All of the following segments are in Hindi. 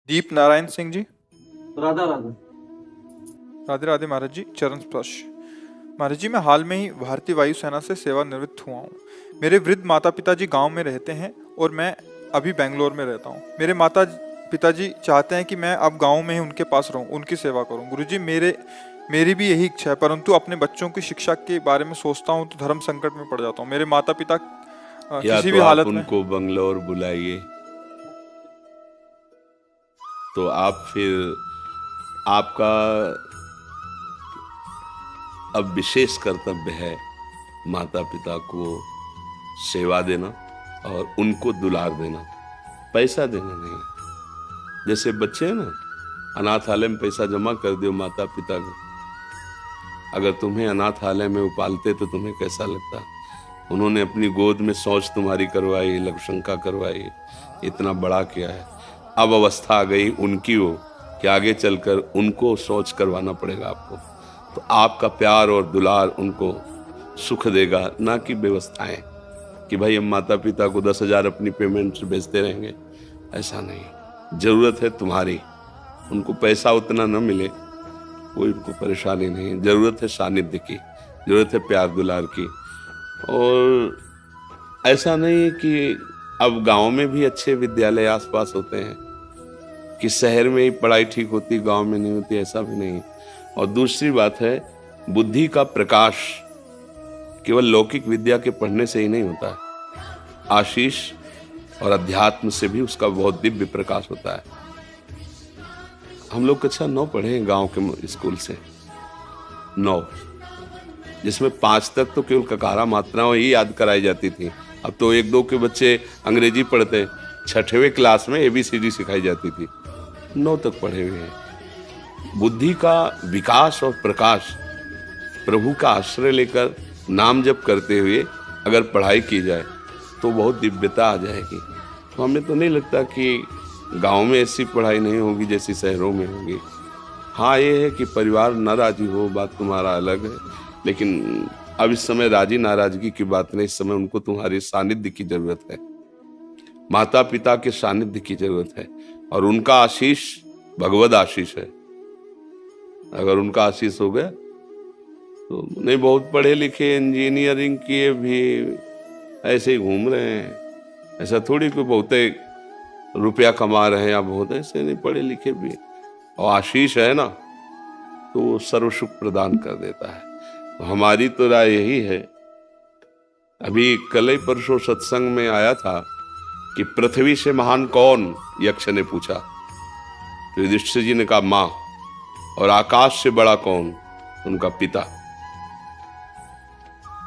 दीप नारायण सिंह जी। राधा राधा। राधे राधे महाराज जी, चरण स्पर्श। महाराज जी, मैं हाल में ही भारतीय वायुसेना से सेवानिवृत्त हुआ हूँ। मेरे वृद्ध माता पिता जी गाँव में रहते हैं और मैं अभी बेंगलोर में रहता हूँ। मेरे माता पिताजी चाहते हैं कि मैं अब गाँव में ही उनके पास रहूँ, उनकी सेवा करूँ। गुरुजी, मेरी भी यही इच्छा है, परंतु अपने बच्चों की शिक्षा के बारे में सोचता हूँ तो धर्म संकट में पड़ जाता हूँ। मेरे माता पिता या किसी तो भी आप हालत में। उनको बंगलौर बुलाइए, तो आप फिर आपका अब विशेष कर्तव्य है माता पिता को सेवा देना और उनको दुलार देना, पैसा देना नहीं। जैसे बच्चे हैं ना, अनाथालय में पैसा जमा कर दो माता पिता को। अगर तुम्हें अनाथालय में वो पालते तो तुम्हें कैसा लगता? उन्होंने अपनी गोद में शौच तुम्हारी करवाई, लघुशंका करवाई, इतना बड़ा किया है। अब अवस्था आ गई उनकी हो कि आगे चलकर उनको शौच करवाना पड़ेगा आपको। तो आपका प्यार और दुलार उनको सुख देगा, ना कि व्यवस्थाएं कि भाई हम माता पिता को 10,000 अपनी पेमेंट से भेजते रहेंगे। ऐसा नहीं। जरूरत है तुम्हारी, उनको पैसा उतना न मिले कोई उनको परेशानी नहीं। जरूरत है सानिध्य की, जरूरत है प्यार दुलार की। और ऐसा नहीं है कि अब गांव में भी अच्छे विद्यालय आसपास होते हैं कि शहर में ही पढ़ाई ठीक होती, गांव में नहीं होती, ऐसा भी नहीं। और दूसरी बात है, बुद्धि का प्रकाश केवल लौकिक विद्या के पढ़ने से ही नहीं होता है। आशीष और अध्यात्म से भी उसका बहुत दिव्य प्रकाश होता है। हम लोग कक्षा 9 पढ़े हैं गांव के स्कूल से, 9, जिसमें 5 तक तो केवल ककारा मात्राएं ही याद कराई जाती थी। अब तो 1-2 के बच्चे अंग्रेजी पढ़ते, 6वीं क्लास में ABCD सिखाई जाती थी। 9 तक पढ़े हुए हैं। बुद्धि का विकास और प्रकाश प्रभु का आश्रय लेकर नाम जप करते हुए अगर पढ़ाई की जाए तो बहुत दिव्यता आ जाएगी। तो हमें तो नहीं लगता कि गांव में ऐसी पढ़ाई नहीं होगी जैसी शहरों में होगी। हाँ, ये है कि परिवार न राजी हो, बात तुम्हारा अलग है। लेकिन अब इस समय राजी नाराजगी की बात नहीं, इस समय उनको तुम्हारे सानिध्य की जरूरत है, माता पिता के सानिध्य की जरूरत है। और उनका आशीष भगवद आशीष है। अगर उनका आशीष हो गया तो नहीं, बहुत पढ़े लिखे इंजीनियरिंग किए भी ऐसे ही घूम रहे हैं। ऐसा थोड़ी कोई बहुत रुपया कमा रहे हैं या बहुत, ऐसे नहीं, पढ़े लिखे भी। और आशीष है ना, तो वो सर्व सुख प्रदान कर देता है। तो हमारी तो राय यही है। अभी कल ही परसों सत्संग में आया था कि पृथ्वी से महान कौन, यक्ष ने पूछा। तो युधिष्ठिर जी ने कहा माँ। और आकाश से बड़ा कौन? उनका पिता।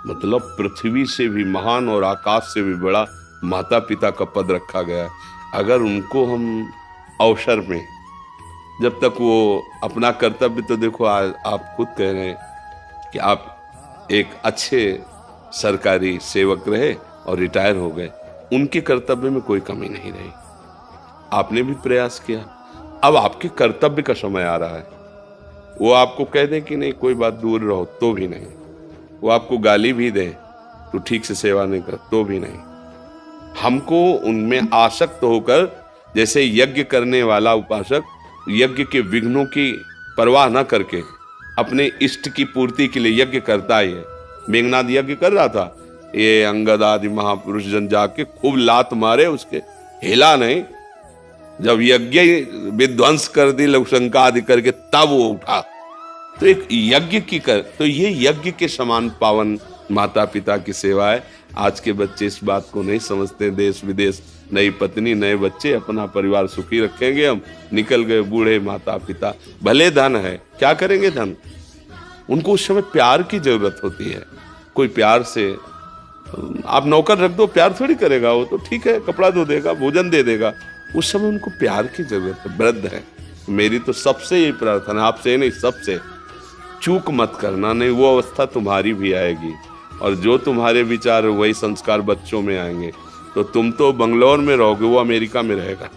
मतलब पृथ्वी से भी महान और आकाश से भी बड़ा माता पिता का पद रखा गया। अगर उनको हम अवसर में, जब तक वो अपना कर्तव्य, तो देखो आज आप खुद कह रहे हैं कि आप एक अच्छे सरकारी सेवक रहे और रिटायर हो गए, उनके कर्तव्य में कोई कमी नहीं रही। आपने भी प्रयास किया। अब आपके कर्तव्य का समय आ रहा है। वो आपको कह दें कि नहीं कोई बात, दूर रहो, तो भी नहीं। वो आपको गाली भी दे तो ठीक से सेवा नहीं कर, तो भी नहीं। हमको उनमें आसक्त होकर, जैसे यज्ञ करने वाला उपासक यज्ञ के विघ्नों की परवाह न करके अपने इष्ट की पूर्ति के लिए यज्ञ करता ही है। मेघनाद यज्ञ कर रहा था, ये अंगद आदि महापुरुष जन जाके खूब लात मारे, उसके हिला नहीं। जब यज्ञ विध्वंस कर दी लघुशंका आदि करके, तब वो उठा। तो एक यज्ञ की तो ये यज्ञ के समान पावन माता पिता की सेवा है। आज के बच्चे इस बात को नहीं समझते। देश विदेश, नई पत्नी, नए बच्चे, अपना परिवार सुखी रखेंगे हम, निकल गए बूढ़े माता पिता। भले धन है, क्या करेंगे धन? उनको उस समय प्यार की जरूरत होती है। कोई प्यार से, आप नौकर रख दो, प्यार थोड़ी करेगा वो, तो ठीक है, कपड़ा धो देगा, भोजन दे देगा। उस समय उनको प्यार की जरूरत है। वृद्ध है, मेरी तो सबसे यही प्रार्थना है, आपसे नहीं, सबसे, चूक मत करना। नहीं, वो अवस्था तुम्हारी भी आएगी, और जो तुम्हारे विचार वही संस्कार बच्चों में आएंगे। तो तुम तो बंगलौर में रहोगे, वो अमेरिका में रहेगा,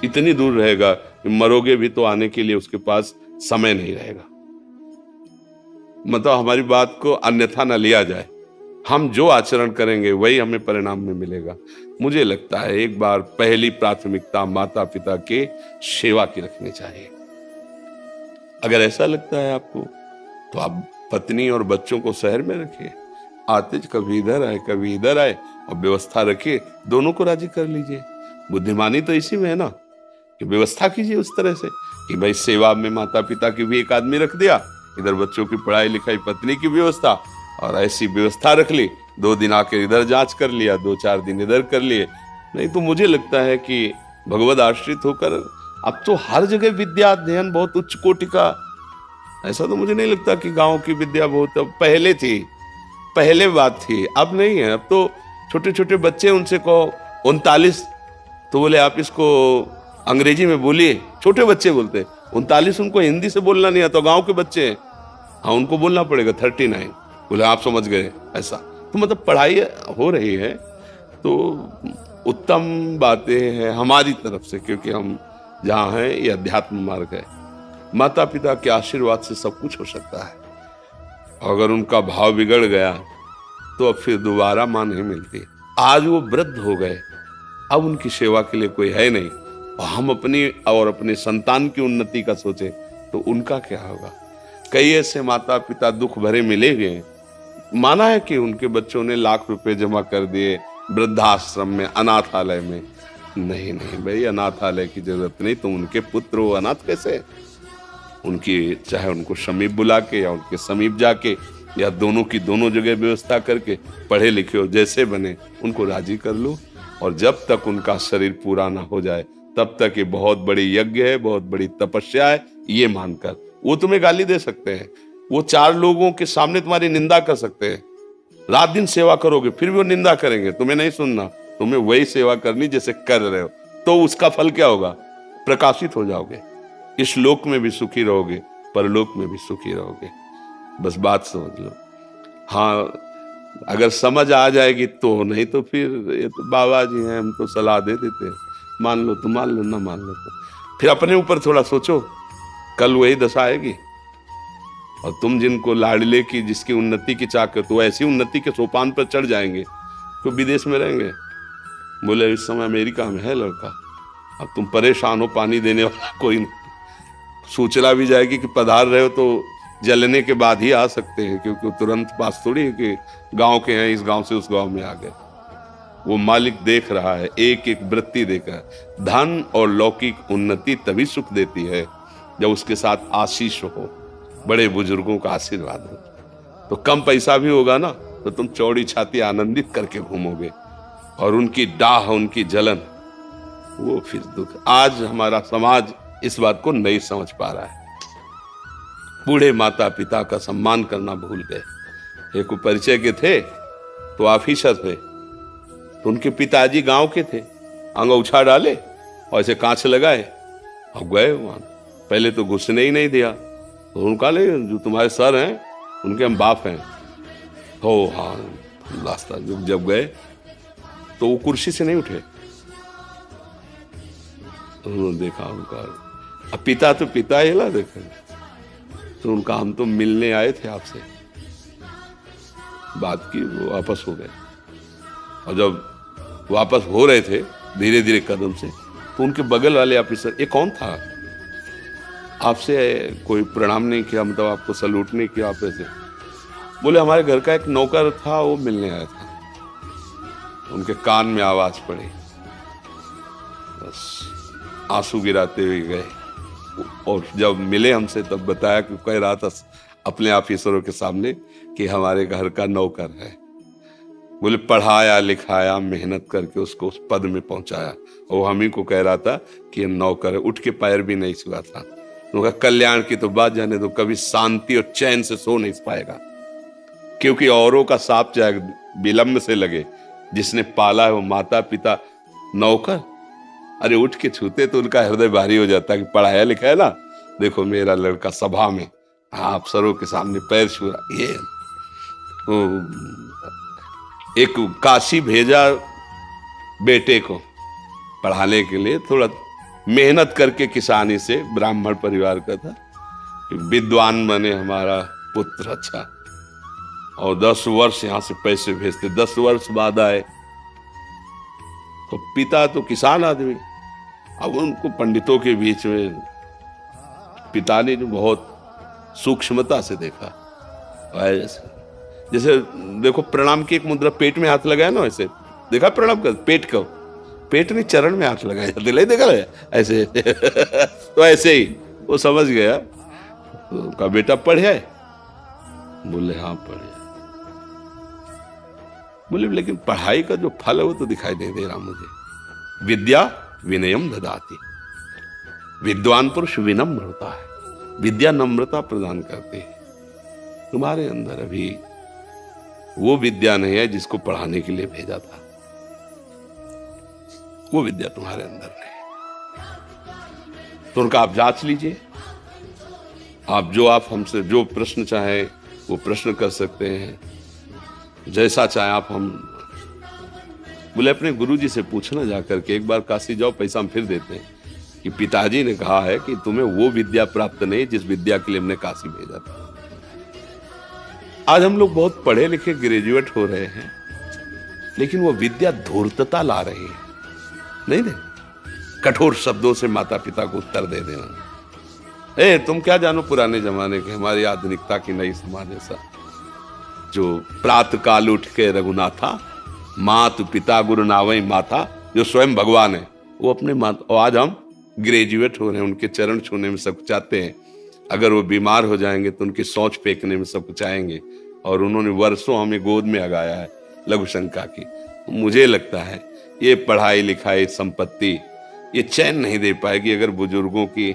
इतनी दूर रहेगा, मरोगे भी तो आने के लिए उसके पास समय नहीं रहेगा। मतलब हमारी बात को अन्यथा न लिया जाए। हम जो आचरण करेंगे वही हमें परिणाम में मिलेगा। मुझे लगता है एक बार पहली प्राथमिकता माता पिता के सेवा की रखनी चाहिए। अगर ऐसा लगता है आपको तो आप पत्नी और बच्चों को शहर में रखिए, आते कभी इधर आए कभी इधर आए, और व्यवस्था रखिए, दोनों को राजी कर लीजिए। बुद्धिमानी तो इसी में है ना कि व्यवस्था कीजिए उस तरह से कि भाई सेवा में माता पिता की भी एक आदमी रख दिया, इधर बच्चों की पढ़ाई लिखाई पत्नी की व्यवस्था, और ऐसी व्यवस्था रख ली, 2 दिन आकर इधर जांच कर लिया, 2-4 दिन इधर कर लिए। नहीं तो मुझे लगता है कि भगवद आश्रित होकर अब तो हर जगह विद्या अध्ययन बहुत उच्च कोटि का। ऐसा तो मुझे नहीं लगता कि गांव की विद्या बहुत पहले थी, पहले बात थी, अब नहीं है। अब तो छोटे छोटे बच्चे, उनसे कहो 39, तो बोले आप इसको अंग्रेजी में बोलिए, छोटे बच्चे बोलते 39, उनको हिंदी से बोलना नहीं आता, गांव के बच्चे हैं, हाँ उनको बोलना पड़ेगा 39, बोले आप समझ गए। ऐसा तो मतलब पढ़ाई हो रही है, तो उत्तम बातें हैं हमारी तरफ से, क्योंकि हम जहाँ हैं ये अध्यात्म मार्ग है। माता पिता के आशीर्वाद से सब कुछ हो सकता है। अगर उनका भाव बिगड़ गया तो अब फिर दोबारा मां नहीं मिलती। आज वो वृद्ध हो गए, अब उनकी सेवा के लिए कोई है नहीं, और हम अपनी और अपने संतान की उन्नति का सोचें तो उनका क्या होगा। कई ऐसे माता पिता दुख भरे मिले हुए हैं, माना है कि उनके बच्चों ने लाख रुपए जमा कर दिए वृद्धाश्रम में, अनाथालय में। नहीं नहीं भाई, अनाथालय की जरूरत नहीं, तुम उनके पुत्र हो, अनाथ कैसे। उनकी चाहे उनको समीप बुला के या उनके समीप जाके या दोनों की दोनों जगह व्यवस्था करके, पढ़े लिखे हो जैसे बने उनको राजी कर लो, और जब तक उनका शरीर पूरा ना हो जाए तब तक ये बहुत बड़ी यज्ञ है, बहुत बड़ी तपस्या है, ये मानकर। वो तुम्हें गाली दे सकते हैं, वो 4 लोगों के सामने तुम्हारी निंदा कर सकते हैं, रात दिन सेवा करोगे फिर भी वो निंदा करेंगे, तुम्हें नहीं सुनना, तुम्हें वही सेवा करनी जैसे कर रहे हो, तो उसका फल क्या होगा, प्रकाशित हो जाओगे, इस लोक में भी सुखी रहोगे, परलोक में भी सुखी रहोगे। बस बात समझ लो। हाँ, अगर समझ आ जाएगी तो, नहीं तो फिर ये तो बाबा जी हैं, हम तो सलाह दे देते हैं, मान लो तो मान लो, ना मान लो तो फिर अपने ऊपर थोड़ा सोचो, कल वही दशा आएगी। और तुम जिनको लाडले की, जिसकी उन्नति की चाह करते हो, ऐसी उन्नति के सोपान पर चढ़ जाएंगे तो विदेश में रहेंगे। बोले इस समय अमेरिका में है लड़का, अब तुम परेशान हो, पानी देने वाला कोई नहीं, सूचना भी जाएगी कि पधार रहे हो तो जलने के बाद ही आ सकते हैं, क्योंकि तुरंत पास थोड़ी है कि गांव के हैं, इस गांव से उस गांव में आ गए। वो मालिक देख रहा है, एक एक वृत्ति देखा। धन और लौकिक उन्नति तभी सुख देती है जब उसके साथ आशीष हो, बड़े बुजुर्गों का आशीर्वाद हो। तो कम पैसा भी होगा ना तो तुम चौड़ी छाती आनंदित करके घूमोगे, और उनकी डाह, उनकी जलन, वो फिर दुख। आज हमारा समाज इस बात को नहीं समझ पा रहा है। बूढ़े माता पिता का सम्मान करना भूल गए। एक परिचय के थे तो ऑफिसर थे, तो उनके पिताजी गांव के थे, अंगूछा डाले और ऐसे कांच लगाए और गए वहां। पहले तो घुसने ही नहीं दिया, तो उनका ले जो तुम्हारे सर हैं उनके हम बाप हैं। हो हाँ, रास्ता जब गए तो वो कुर्सी से नहीं उठे। उन्होंने देखा उनका, अब पिता तो पिता ही ला देखे, तो उनका हम तो मिलने आए थे आपसे, बात की, वो वापस हो गए। और जब वापस हो रहे थे धीरे धीरे कदम से, तो उनके बगल वाले ऑफिसर, ये कौन था, आपसे कोई प्रणाम नहीं किया, मतलब आपको सलूट नहीं किया, आप ऐसे बोले हमारे घर का एक नौकर था वो मिलने आया था। उनके कान में आवाज पड़ी, बस आंसू गिराते हुए गए। और जब मिले हमसे तब बताया कि कह रहा था अपने ऑफिसरों के सामने कि हमारे घर का नौकर है। बोले पढ़ाया लिखाया, मेहनत करके उसको उस पद में पहुंचाया, और हम ही को कह रहा था कि ये नौकर है, उठ के पैर भी नहीं छुआ था। उनका कल्याण की तो बात जाने दो, कभी शांति और चैन से सो नहीं पाएगा, क्योंकि औरों का साप चाहे विलंब से लगे, जिसने पाला है वो माता पिता, नौकर अरे उठ के छूते तो उनका हृदय भारी हो जाता है कि पढ़ाया लिखा है ना, देखो मेरा लड़का सभा में अफसरों के सामने पैर छू रहा। ये एक काशी भेजा बेटे को पढ़ाने के लिए, थोड़ा मेहनत करके, किसानी से, ब्राह्मण परिवार का था, विद्वान बने हमारा पुत्र। अच्छा, और 10 वर्ष यहाँ से पैसे भेजते, 10 वर्ष बाद आए तो पिता तो किसान आदमी, अब उनको पंडितों के बीच में पिता ने जो बहुत सूक्ष्मता से देखा, जैसे देखो प्रणाम की एक मुद्रा, पेट में हाथ लगाया ना ऐसे, देखा प्रणाम कर, पेट ने चरण में हाथ लगाया, दिलाई देखा है ऐसे तो ऐसे ही वो समझ गया, तो कहा बेटा पढ़े, बोले हाँ पढ़े, बोले लेकिन पढ़ाई का जो फल है वो तो दिखाई नहीं दे रहा मुझे। विद्या विनयम ददाति, विद्वान पुरुष विनम्र होता है, विद्या नम्रता प्रदान करती है। तुम्हारे अंदर अभी वो विद्या नहीं है जिसको पढ़ाने के लिए भेजा था, वो विद्या तुम्हारे अंदर नहीं। तो उनका आप जांच लीजिए, आप हमसे जो प्रश्न चाहे वो प्रश्न कर सकते हैं, जैसा चाहे आप हम बोले अपने गुरुजी से पूछना जाकर के, एक बार काशी जाओ पैसा हम फिर देते हैं, कि पिताजी ने कहा है कि तुम्हें वो विद्या प्राप्त नहीं जिस विद्या के लिए हमने काशी भेजा था। आज हम लोग बहुत पढ़े लिखे ग्रेजुएट हो रहे हैं, लेकिन वो विद्या धूर्तता ला रही है। नहीं, कठोर शब्दों से माता पिता को उत्तर दे देना, तुम क्या जानो पुराने जमाने के, हमारी आधुनिकता की नई समाज ऐसा, जो प्रातः काल उठ के रघुनाथा, मात पिता गुरु नावई माता, जो स्वयं भगवान है, वो अपने माता, और आज हम ग्रेजुएट हो रहे हैं, उनके चरण छूने में सब चाहते हैं, अगर वो बीमार हो जाएंगे तो उनकी सोच फेंकने में सब चाहेंगे, और उन्होंने वर्षों हमें गोद में लगाया है लघु शंका की। मुझे लगता है ये पढ़ाई लिखाई संपत्ति ये चैन नहीं दे पाएगी अगर बुजुर्गों की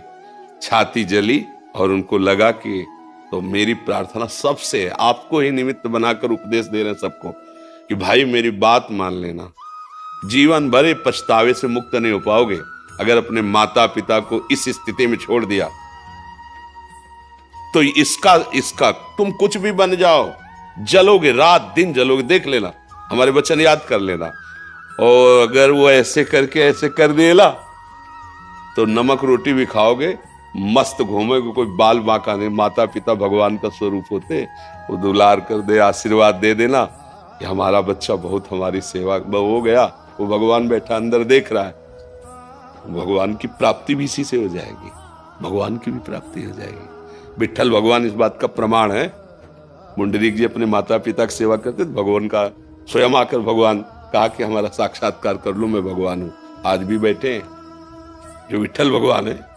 छाती जली और उनको लगा कि, तो मेरी प्रार्थना सबसे, आपको ही निमित्त बनाकर उपदेश दे रहे हैं सबको, कि भाई मेरी बात मान लेना, जीवन भर पछतावे से मुक्त नहीं हो पाओगे अगर अपने माता पिता को इस स्थिति में छोड़ दिया। तो इसका तुम कुछ भी बन जाओ, जलोगे, रात दिन जलोगे, देख लेना, हमारे वचन याद कर लेना। और अगर वो ऐसे करके ऐसे कर देला तो नमक रोटी भी खाओगे, मस्त घूमोगे, कोई बाल बांका नहीं। माता पिता भगवान का स्वरूप होते, वो दुलार कर दे, आशीर्वाद दे देना कि हमारा बच्चा बहुत हमारी सेवा हो गया, वो भगवान बैठा अंदर देख रहा है, भगवान की प्राप्ति भी इसी से हो जाएगी, भगवान की भी प्राप्ति हो जाएगी। विठ्ठल भगवान इस बात का प्रमाण है। मुंडरीक जी अपने माता पिता की सेवा करते, भगवान का स्वयं आकर भगवान कहा कि हमारा साक्षात्कार कर लो, मैं भगवान हूं। आज भी बैठे हैं जो विठ्ठल भगवान है।